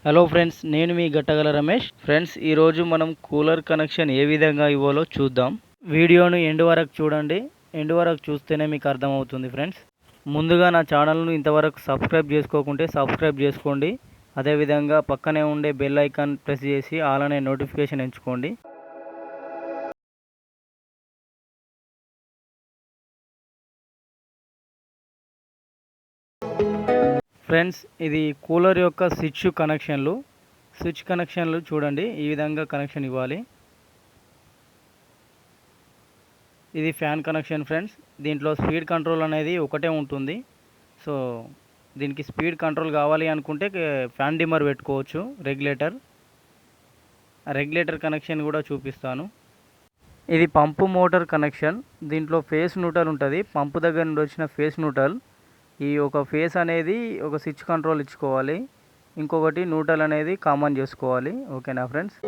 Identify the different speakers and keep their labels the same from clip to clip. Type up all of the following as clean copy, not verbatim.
Speaker 1: Hello friends, నేను మీ గట్టగల Ramesh. Friends, ఈరోజు మనం కూలర్ కనెక్షన్ ఏ విధంగా ఇవ్వాలో చూద్దాం. వీడియోను ఎండ్ వరకు చూడండి. ఎండ్ వరకు చూస్తేనే మీకు అర్థమవుతుంది ఫ్రెండ్స్. ముందుగా నా ఛానల్ను ఇంతవరకు సబ్స్క్రైబ్ చేసుకోకుంటే సబ్స్క్రైబ్ చేసుకోండి. అదేవిధంగా పక్కనే ఉండే బెల్ ఐకాన్ ప్రెస్ చేసి ఆల్ అనే నోటిఫికేషన్ ఎంచుకోండి. ఫ్రెండ్స్, ఇది కూలర్ యొక్క స్విచ్ కనెక్షన్లు చూడండి. ఈ విధంగా కనెక్షన్ ఇవ్వాలి. ఇది ఫ్యాన్ కనెక్షన్ ఫ్రెండ్స్. దీంట్లో స్పీడ్ కంట్రోల్ అనేది ఒకటే ఉంటుంది. సో దీనికి స్పీడ్ కంట్రోల్ కావాలి అనుకుంటే ఫ్యాన్ డిమ్మర్ పెట్టుకోవచ్చు. రెగ్యులేటర్ కనెక్షన్ కూడా చూపిస్తాను. ఇది పంపు మోటార్ కనెక్షన్. దీంట్లో ఫేస్ న్యూట్రల్ ఉంటుంది. పంపు దగ్గర నుండి వచ్చిన ఫేస్ న్యూట్రల్. ఈ ఒక ఫేస్ అనేది ఒక స్విచ్ కంట్రోల్ ఇచ్చుకోవాలి, ఇంకొకటి న్యూట్రల్ అనేది కామన్ చేసుకోవాలి. ఓకేనా ఫ్రెండ్స్?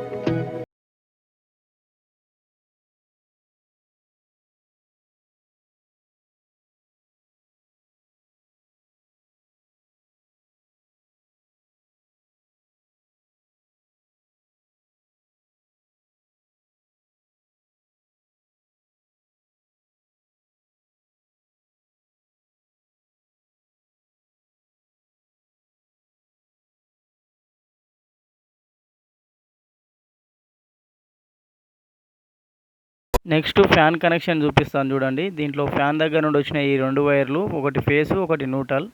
Speaker 1: నెక్స్ట్ ఫ్యాన్ కనెక్షన్ చూపిస్తాను చూడండి. దీంట్లో ఫ్యాన్ దగ్గర నుండి వచ్చిన ఈ రెండు వైర్లు, ఒకటి ఫేసు ఒకటి న్యూట్రల్.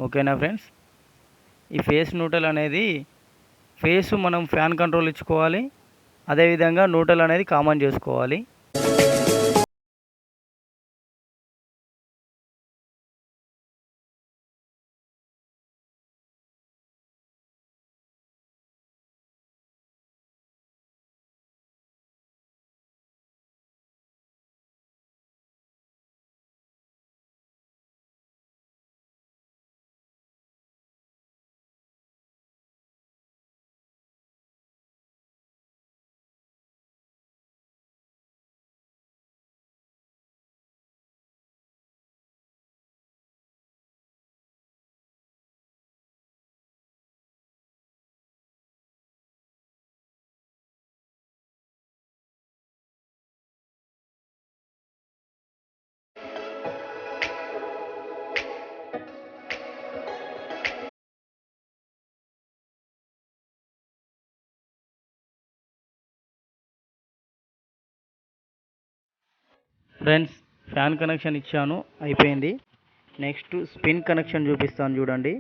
Speaker 1: ఓకేనా ఫ్రెండ్స్? ఈ ఫేస్ న్యూట్రల్ అనేది ఫేసు మనం ఫ్యాన్ కంట్రోల్ ఇచ్చుకోవాలి, అదేవిధంగా న్యూట్రల్ అనేది కామన్ చేసుకోవాలి. ఫ్రెండ్స్, ఫ్యాన్ కనెక్షన్ ఇచ్చాను, అయిపోయింది. నెక్స్ట్ స్పిన్ కనెక్షన్ చూపిస్తాను చూడండి.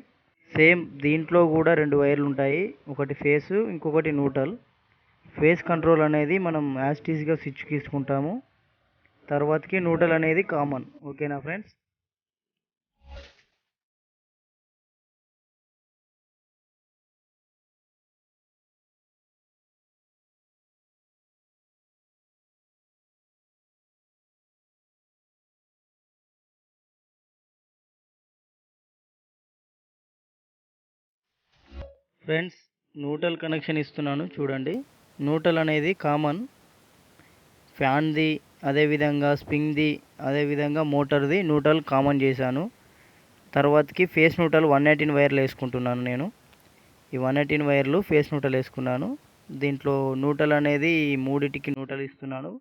Speaker 1: సేమ్ దీంట్లో కూడా రెండు వైర్లు ఉంటాయి, ఒకటి ఫేసు ఇంకొకటి న్యూట్రల్. ఫేస్ కంట్రోల్ అనేది మనం యాస్టీస్గా స్విచ్ తీసుకుంటాము, తర్వాతకి న్యూట్రల్ అనేది కామన్. ఓకేనా ఫ్రెండ్స్? ఫ్రెండ్స్, న్యూట్రల్ కనెక్షన్ ఇస్తున్నాను చూడండి. న్యూట్రల్ అనేది కామన్, ఫ్యాన్ది అదేవిధంగా స్ప్రింగ్ది అదేవిధంగా మోటార్ది న్యూట్రల్ కామన్ చేశాను. తర్వాతకి ఫేస్ న్యూట్రల్ 118 వైర్లు వేసుకుంటున్నాను నేను. ఈ 118 వైర్లు ఫేస్ న్యూట్రల్ వేసుకున్నాను. దీంట్లో న్యూట్రల్ అనేది మూడిటికి న్యూట్రల్ ఇస్తున్నాను.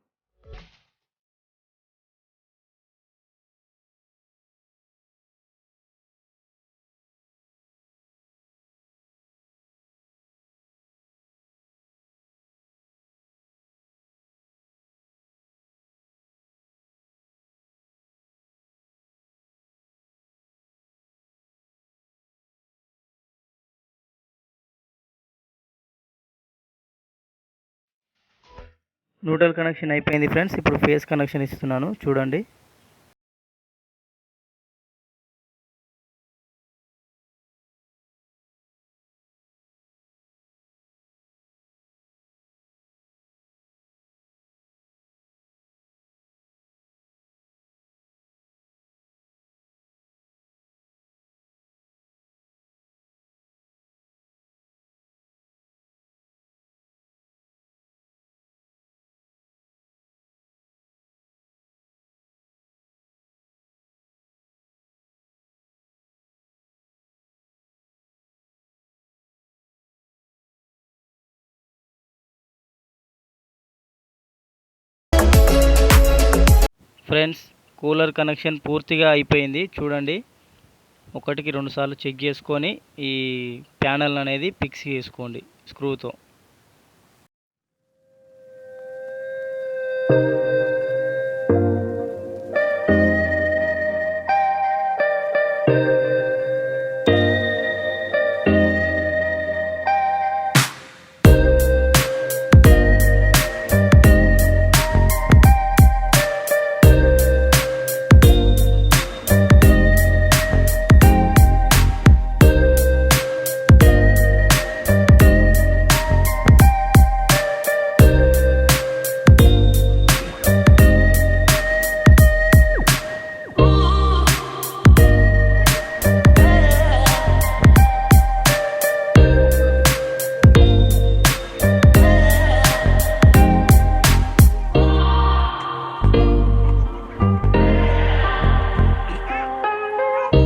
Speaker 1: న్యూట్రల్ కనెక్షన్ అయిపోయింది ఫ్రెండ్స్. ఇప్పుడు ఫేస్ కనెక్షన్ ఇస్తున్నాను చూడండి. ఫ్రెండ్స్, కూలర్ కనెక్షన్ పూర్తిగా అయిపోయింది. చూడండి, ఒకటికి 2 సార్లు చెక్ చేసుకొని ఈ ప్యానెల్ అనేది ఫిక్స్ చేసుకోండి స్క్రూతో.